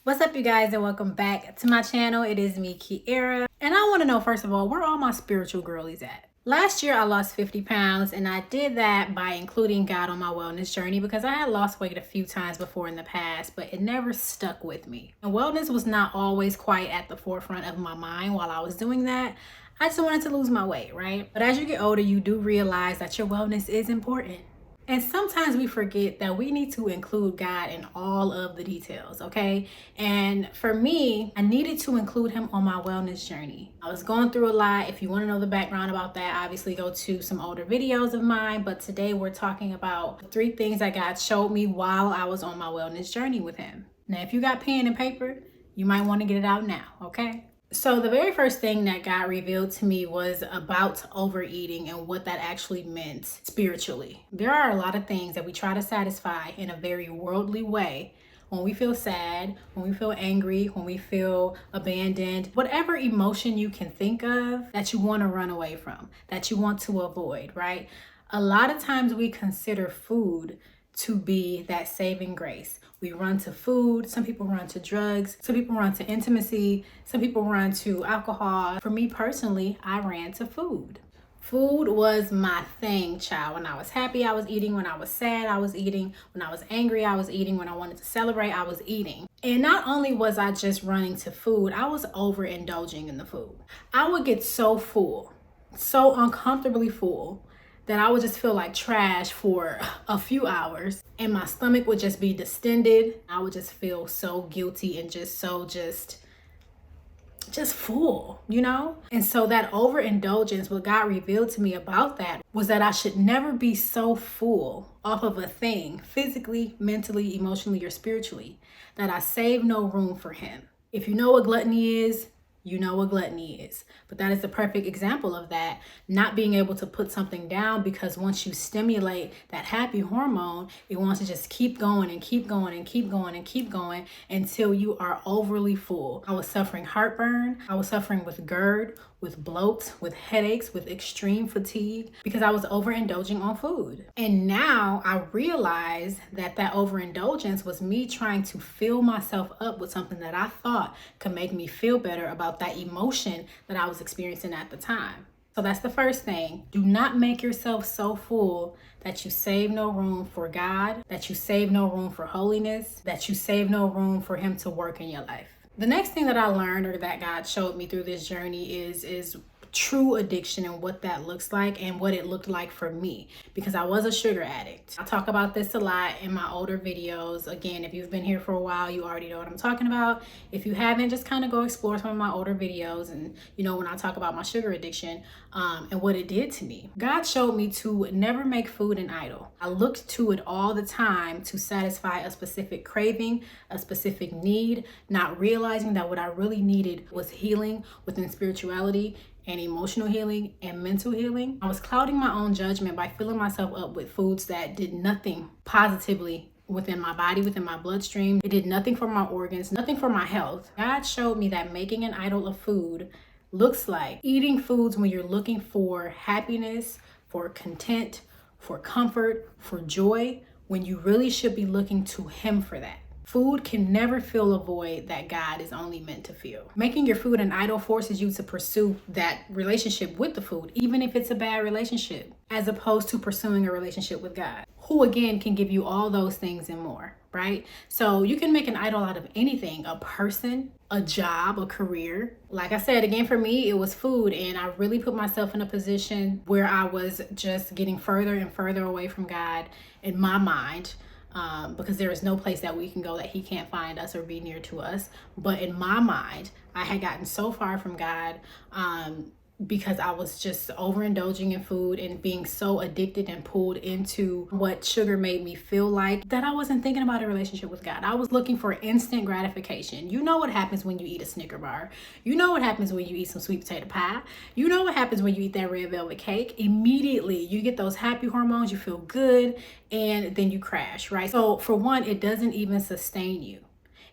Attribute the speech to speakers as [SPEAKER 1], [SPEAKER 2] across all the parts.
[SPEAKER 1] What's up, you guys, and welcome back to my channel. It is me, Kiera, and I want to know, first of all, where all my spiritual girlies at? Last year I lost 50 pounds, and I did that by including God on my wellness journey because I had lost weight a few times before in the past, but it never stuck with me. And wellness was not always quite at the forefront of my mind while I was doing that. I just wanted to lose my weight, right? But as you get older, you do realize that your wellness is important. And sometimes we forget that we need to include God in all of the details, okay? And for me, I needed to include him on my wellness journey. I was going through a lot. If you want to know the background about that, obviously go to some older videos of mine. But today we're talking about 3 things that God showed me while I was on my wellness journey with him. Now, if you got pen and paper, you might want to get it out now, okay? So the very first thing that God revealed to me was about overeating and what that actually meant spiritually. There are a lot of things that we try to satisfy in a very worldly way when we feel sad, when we feel angry, when we feel abandoned, whatever emotion you can think of that you want to run away from, that you want to avoid, right? A lot of times we consider food to be that saving grace. We run to food. Some people run to drugs. Some people run to intimacy. Some people run to alcohol. For me personally, I ran to food. Food was my thing, child. When I was happy, I was eating. When I was sad, I was eating. When I was angry, I was eating. When I wanted to celebrate, I was eating. And not only was I just running to food, I was overindulging in the food. I would get so full, so uncomfortably full, that I would just feel like trash for a few hours and my stomach would just be distended. I would just feel so guilty and just full, you know? And so that overindulgence, what God revealed to me about that was that I should never be so full off of a thing, physically, mentally, emotionally, or spiritually, that I save no room for him. If you know what gluttony is, you know what gluttony is. But that is the perfect example of that. Not being able to put something down, because once you stimulate that happy hormone, it wants to just keep going and keep going and keep going and keep going until you are overly full. I was suffering heartburn. I was suffering with GERD, with bloat, with headaches, with extreme fatigue, because I was overindulging on food. And now I realize that overindulgence was me trying to fill myself up with something that I thought could make me feel better about that emotion that I was experiencing at the time. So that's the first thing. Do not make yourself so full that you save no room for God, that you save no room for holiness, that you save no room for him to work in your life. The next thing that I learned, or that God showed me through this journey, is true addiction and what that looks like and what it looked like for me, because I was a sugar addict. I talk about this a lot in my older videos. Again, if you've been here for a while, you already know what I'm talking about. If you haven't, just kind of go explore some of my older videos and when I talk about my sugar addiction and what it did to me. God showed me to never make food an idol. I looked to it all the time to satisfy a specific craving, a specific need, not realizing that what I really needed was healing within spirituality and emotional healing and mental healing. I was clouding my own judgment by filling myself up with foods that did nothing positively within my body, within my bloodstream. It did nothing for my organs, nothing for my health. God showed me that making an idol of food looks like eating foods when you're looking for happiness, for content, for comfort, for joy, when you really should be looking to him for that. Food can never fill a void that God is only meant to fill. Making your food an idol forces you to pursue that relationship with the food, even if it's a bad relationship, as opposed to pursuing a relationship with God, who again can give you all those things and more, right? So you can make an idol out of anything, a person, a job, a career. Like I said, again, for me, it was food. And I really put myself in a position where I was just getting further and further away from God in my mind. Because there is no place that we can go that he can't find us or be near to us. But in my mind, I had gotten so far from God because I was just overindulging in food and being so addicted and pulled into what sugar made me feel like, that I wasn't thinking about a relationship with God. I was looking for instant gratification. You know what happens when you eat a Snicker bar. You know what happens when you eat some sweet potato pie. You know what happens when you eat that red velvet cake. Immediately, you get those happy hormones, you feel good, and then you crash, right? So for one, it doesn't even sustain you.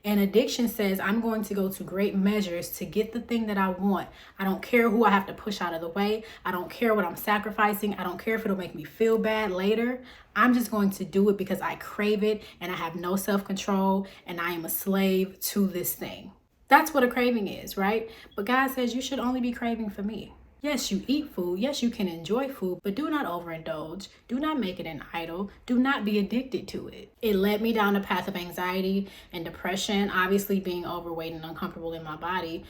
[SPEAKER 1] And addiction says, I'm going to go to great measures to get the thing that I want. I don't care who I have to push out of the way. I don't care what I'm sacrificing. I don't care if it'll make me feel bad later. I'm just going to do it because I crave it and I have no self-control and I am a slave to this thing. That's what a craving is, right? But God says you should only be craving for me. Yes, you eat food. Yes, you can enjoy food, but do not overindulge. Do not make it an idol. Do not be addicted to it. It led me down a path of anxiety and depression, obviously being overweight and uncomfortable in my body.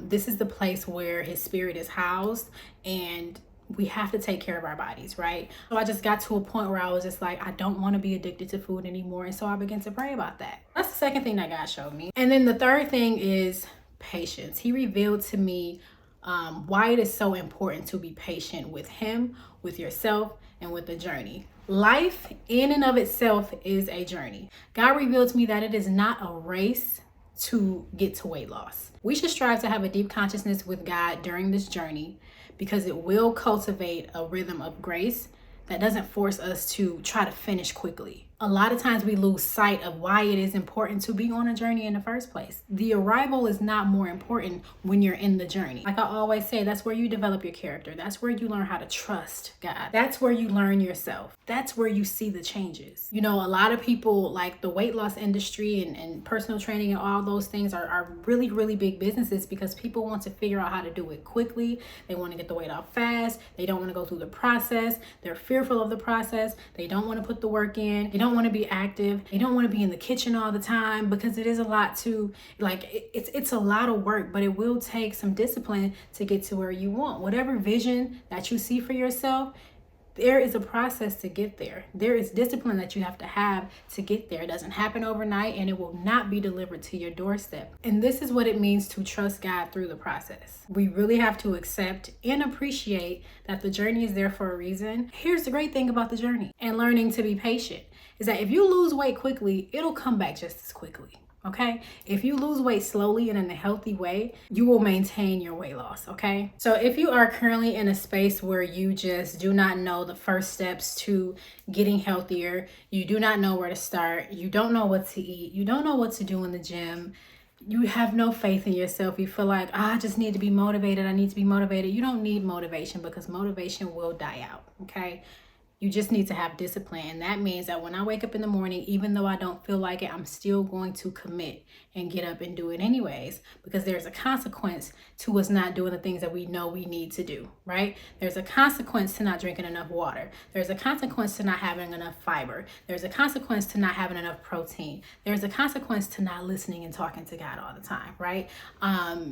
[SPEAKER 1] This is the place where his spirit is housed, and we have to take care of our bodies, right? So I just got to a point where I was just like, I don't want to be addicted to food anymore. And so I began to pray about that. That's the second thing that God showed me. And then the third thing is patience. He revealed to me why it is so important to be patient with him, with yourself, and with the journey. Life in and of itself is a journey. God revealed to me that it is not a race to get to weight loss. We should strive to have a deep consciousness with God during this journey because it will cultivate a rhythm of grace that doesn't force us to try to finish quickly. A lot of times we lose sight of why it is important to be on a journey in the first place. The arrival is not more important when you're in the journey. Like I always say, that's where you develop your character. That's where you learn how to trust God. That's where you learn yourself. That's where you see the changes. You know, a lot of people, like the weight loss industry and personal training and all those things are really, really big businesses because people want to figure out how to do it quickly. They want to get the weight off fast. They don't want to go through the process. They're fearful of the process. They don't want to put the work in. They don't want to be active. They don't want to be in the kitchen all the time because it is a lot to, like, it's a lot of work, but it will take some discipline to get to where you want. Whatever vision that you see for yourself, there is a process to get there. There is discipline that you have to get there. It doesn't happen overnight and it will not be delivered to your doorstep. And this is what it means to trust God through the process. We really have to accept and appreciate that the journey is there for a reason. Here's the great thing about the journey and learning to be patient is that if you lose weight quickly, it'll come back just as quickly. Okay, if you lose weight slowly and in a healthy way, you will maintain your weight loss. Okay, so if you are currently in a space where you just do not know the first steps to getting healthier, you do not know where to start, you don't know what to eat, you don't know what to do in the gym, you have no faith in yourself, you feel like, I just need to be motivated, I need to be motivated. You don't need motivation because motivation will die out. Okay, you just need to have discipline. And that means that when I wake up in the morning, even though I don't feel like it, I'm still going to commit and get up and do it anyways, because there's a consequence to us not doing the things that we know we need to do, right? There's a consequence to not drinking enough water. There's a consequence to not having enough fiber. There's a consequence to not having enough protein. There's a consequence to not listening and talking to God all the time, right?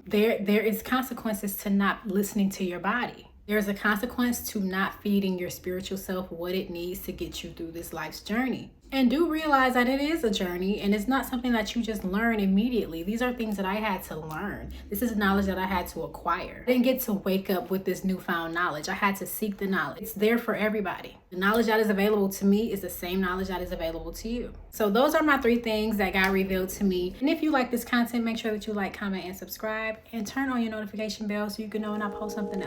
[SPEAKER 1] There is consequences to not listening to your body. There's a consequence to not feeding your spiritual self what it needs to get you through this life's journey. And do realize that it is a journey and it's not something that you just learn immediately. These are things that I had to learn. This is knowledge that I had to acquire. I didn't get to wake up with this newfound knowledge. I had to seek the knowledge. It's there for everybody. The knowledge that is available to me is the same knowledge that is available to you. So those are my 3 things that God revealed to me. And if you like this content, make sure that you like, comment, and subscribe, and turn on your notification bell so you can know when I post something else.